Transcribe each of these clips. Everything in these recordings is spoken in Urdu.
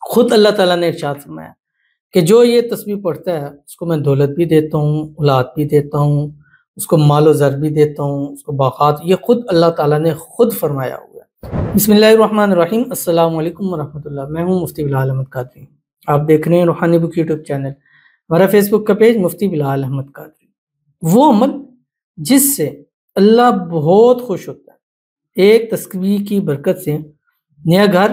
خود اللہ تعالیٰ نے ارشاد فرمایا کہ جو یہ تسبیح پڑھتا ہے اس کو میں دولت بھی دیتا ہوں، اولاد بھی دیتا ہوں، اس کو مال و زر بھی دیتا ہوں، اس کو باغات، یہ خود اللہ تعالیٰ نے خود فرمایا ہوا ہے۔ بسم اللہ الرحمن الرحیم، السلام علیکم ورحمۃ اللہ۔ میں ہوں مفتی بلال احمد قادری، آپ دیکھ رہے ہیں روحانی بک یوٹیوب چینل۔ ہمارا فیس بک کا پیج مفتی بلال احمد قادری۔ وہ عمل جس سے اللہ بہت خوش ہوتا ہے، ایک تسبیح کی برکت سے نیا گھر،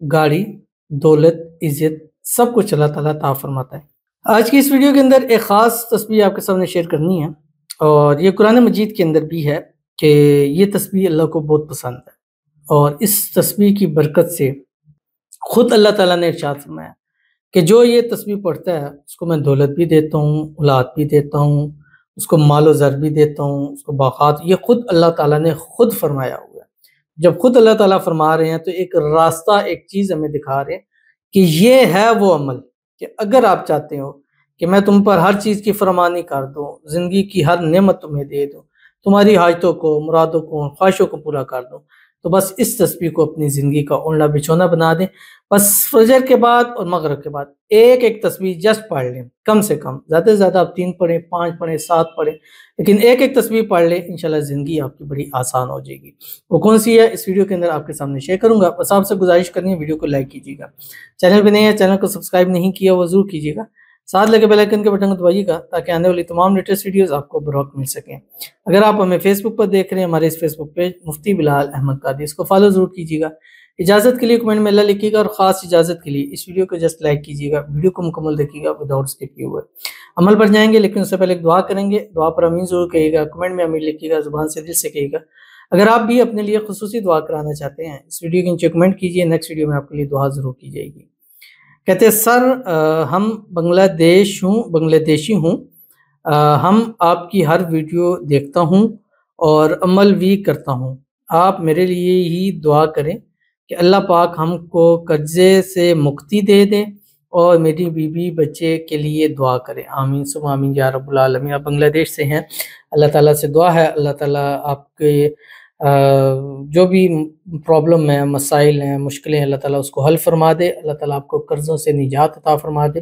گاڑی، دولت، عزت، سب کچھ اللہ تعالیٰ عطا فرماتا ہے۔ آج کی اس ویڈیو کے اندر ایک خاص تسبیح آپ کے سامنے شیئر کرنی ہے، اور یہ قرآن مجید کے اندر بھی ہے کہ یہ تسبیح اللہ کو بہت پسند ہے، اور اس تسبیح کی برکت سے خود اللہ تعالیٰ نے ارشاد فرمایا کہ جو یہ تسبیح پڑھتا ہے اس کو میں دولت بھی دیتا ہوں، اولاد بھی دیتا ہوں، اس کو مال و زر بھی دیتا ہوں، اس کو باغات، یہ خود اللہ تعالیٰ نے خود فرمایا ہوا ہے۔ جب خود اللہ تعالیٰ فرما رہے ہیں تو ایک راستہ، ایک چیز ہمیں دکھا رہے ہیں کہ یہ ہے وہ عمل کہ اگر آپ چاہتے ہو کہ میں تم پر ہر چیز کی فرمانی کر دوں، زندگی کی ہر نعمت تمہیں دے دوں، تمہاری حاجتوں کو، مرادوں کو، خواہشوں کو پورا کر دوں، تو بس اس تسبیح کو اپنی زندگی کا اوڑھنا بچھونا بنا دیں۔ بس فجر کے بعد اور مغرب کے بعد ایک ایک تسبیح جسٹ پڑھ لیں، کم سے کم، زیادہ سے زیادہ آپ 3 پڑھیں، 5 پڑھیں، 7 پڑھیں، لیکن ایک ایک تسبیح پڑھ لیں، انشاءاللہ زندگی آپ کی بڑی آسان ہو جائے گی۔ وہ کون سی ہے اس ویڈیو کے اندر آپ کے سامنے شیئر کروں گا۔ بس آپ سے گزارش کرنی ہے ویڈیو کو لائک کیجیے گا، چینل پہ نہیں ہے چینل کو سبسکرائب نہیں کیا وہ ضرور کیجیے گا، ساتھ لگے بیل آئیکن کے بٹن کو دبائیے گا تاکہ آنے والی تمام لیٹسٹ ویڈیوز آپ کو بروقت مل سکیں۔ اگر آپ ہمیں فیس بک پر دیکھ رہے ہیں، ہمارے اس فیس بک پیج مفتی بلال احمد قادری، اس کو فالو ضرور کیجیے گا۔ اجازت کے لیے کمنٹ میں اللہ لکھیے گا، اور خاص اجازت کے لیے اس ویڈیو کو جسٹ لائک کیجیے گا، ویڈیو کو مکمل دیکھیے گا وداؤٹ اسکپ کیے ہوئے۔ عمل پر جائیں گے لیکن اس سے پہلے ایک دعا کریں گے، دعا پر آمین ضرور کہیے گا، کمنٹ میں آمین لکھیے گا، زبان سے دل سے کہیے گا۔ اگر آپ بھی اپنے لیے خصوصی دعا کرانا چاہتے ہیں، اس ویڈیو کے نیچے کمنٹ کیجیے، نیکسٹ ویڈیو میں آپ کے لیے دعا ضرور کی جائے گی۔ کہتے ہیں سر ہم بنگلہ دیشی ہوں، ہم آپ کی ہر ویڈیو دیکھتا ہوں اور عمل بھی کرتا ہوں، آپ میرے لیے ہی دعا کریں کہ اللہ پاک ہم کو قرضے سے مکتی دے دیں، اور میری بیوی بچے کے لیے دعا کریں، آمین ثم آمین یا رب العالمین۔ آپ بنگلہ دیش سے ہیں، اللہ تعالیٰ سے دعا ہے اللہ تعالیٰ آپ کے جو بھی پرابلم ہیں، مسائل ہیں، مشکلیں ہیں، اللہ تعالیٰ اس کو حل فرما دے، اللہ تعالیٰ آپ کو قرضوں سے نجات عطا فرما دے،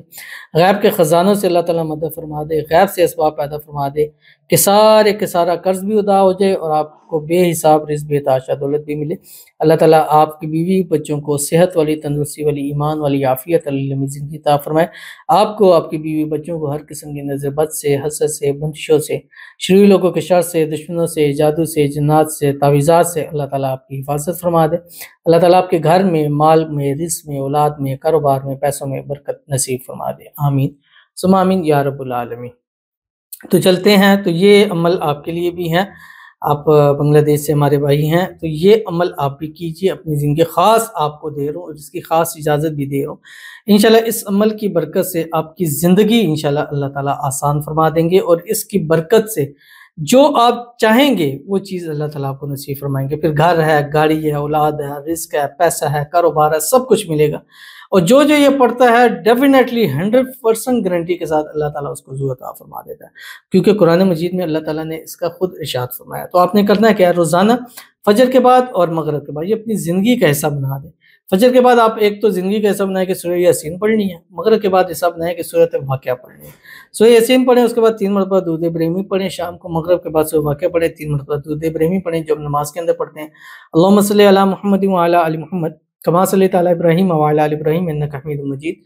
غیب کے خزانوں سے اللہ تعالیٰ مدد فرما دے، غیب سے اسباب پیدا فرما دے کہ سارے کے سارا قرض بھی ادا ہو جائے اور آپ کو بے حساب رزق بے تحاشا دولت بھی ملے۔ اللہ تعالیٰ آپ کی بیوی بچوں کو صحت والی، تندرستی والی، ایمان والی، عافیت والی لمبی زندگی عطا فرمائے۔ آپ کو، آپ کی بیوی بچوں کو ہر قسم کی نظر بد سے، حسد سے، بندشوں سے، شریر لوگوں کے شر سے، دشمنوں سے، جادو سے، جنات سے، تعویذات سے اللہ تعالیٰ آپ کی حفاظت فرما دے۔ اللہ تعالیٰ آپ کے گھر میں، مال میں، رزق میں، اولاد میں، کاروبار میں، پیسوں میں برکت نصیب فرما دے، آمین ثم آمین یا رب العالمین۔ تو چلتے ہیں، تو یہ عمل آپ کے لیے بھی ہیں، آپ بنگلہ دیش سے ہمارے بھائی ہیں، تو یہ عمل آپ بھی کیجئے اپنی زندگی، خاص آپ کو دے رہا ہوں اور اس کی خاص اجازت بھی دے رہا ہوں۔ انشاءاللہ اس عمل کی برکت سے آپ کی زندگی انشاءاللہ اللہ تعالیٰ آسان فرما دیں گے، اور اس کی برکت سے جو آپ چاہیں گے وہ چیز اللہ تعالیٰ آپ کو نصیب فرمائیں گے۔ پھر گھر ہے، گاڑی ہے، اولاد ہے، رزق ہے، پیسہ ہے، کاروبار ہے، سب کچھ ملے گا، اور جو یہ پڑھتا ہے ڈیفینیٹلی 100% گارنٹی کے ساتھ اللہ تعالیٰ اس کو ضرور عطا فرما دیتا ہے، کیونکہ قرآن مجید میں اللہ تعالیٰ نے اس کا خود ارشاد فرمایا۔ تو آپ نے کرنا ہے کیا؟ روزانہ فجر کے بعد اور مغرب کے بعد یہ اپنی زندگی کا حصہ بنا دیں۔ فجر کے بعد آپ ایک تو زندگی کا حصہ بنائیں کہ سورہ یاسین پڑھنی ہے، مغرب کے بعد حصہ بنائیں کہ سورۃ واقعہ پڑھنی ہے۔ سورہ یاسین پڑھیں، اس کے بعد 3 مرتبہ درود ابراہیمی پڑھیں، شام کو مغرب کے بعد سورہ واقعہ پڑھیں، 3 مرتبہ درود ابراہیمی پڑھیں جو ہم نماز کے اندر پڑھتے ہیں۔ اللہم صلی علی محمد وعلی آل محمد کما صلیت علی ابراہیم وعلی آل ابراہیم انک حمید مجید۔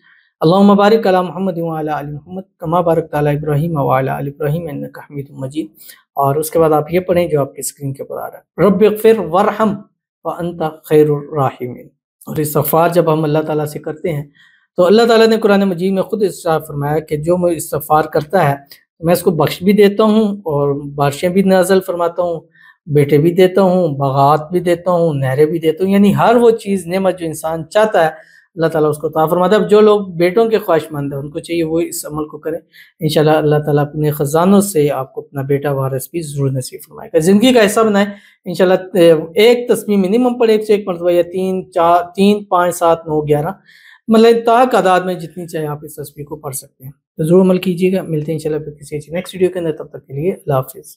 اللہم بارک علی محمد وعلی آل محمد کما بارکت علی ابراہیم وعلی آل ابراہیم انک حمید مجید۔ اور اس کے بعد آپ یہ پڑھیں جو آپ کی اسکرین کے اوپر آ رہا ہے، رب اغفر وارحم وانت خیر الراحمین۔ اور استغفار جب ہم اللہ تعالیٰ سے کرتے ہیں تو اللہ تعالیٰ نے قرآن مجید میں خود ارشاد فرمایا کہ جو میں استغفار کرتا ہے میں اس کو بخش بھی دیتا ہوں، اور بارشیں بھی نازل فرماتا ہوں، بیٹے بھی دیتا ہوں، باغات بھی دیتا ہوں، نہریں بھی دیتا ہوں، یعنی ہر وہ چیز نعمت جو انسان چاہتا ہے اللہ تعالیٰ اس کو عطا فرماتا ہے۔ اب جو لوگ بیٹوں کے خواہش مند ہیں ان کو چاہیے وہ اس عمل کو کریں، انشاءاللہ اللہ تعالیٰ اپنے خزانوں سے آپ کو اپنا بیٹا وارث بھی ضرور نصیب فرمائے گا۔ زندگی کا حصہ بنائیں انشاءاللہ، ایک تسبیح منیمم پڑھیں 101 مرتبہ، یا 3، 4، 3، 5، 7، 9، 11، مطلب تاک تعداد میں جتنی چاہے آپ اس تسبیح کو پڑھ سکتے ہیں، تو ضرور عمل کیجیے گا۔ ملتے ہیں انشاءاللہ پھر کسی نیکسٹ ویڈیو کے اندر، تب تک کے لیے اللہ حافظ۔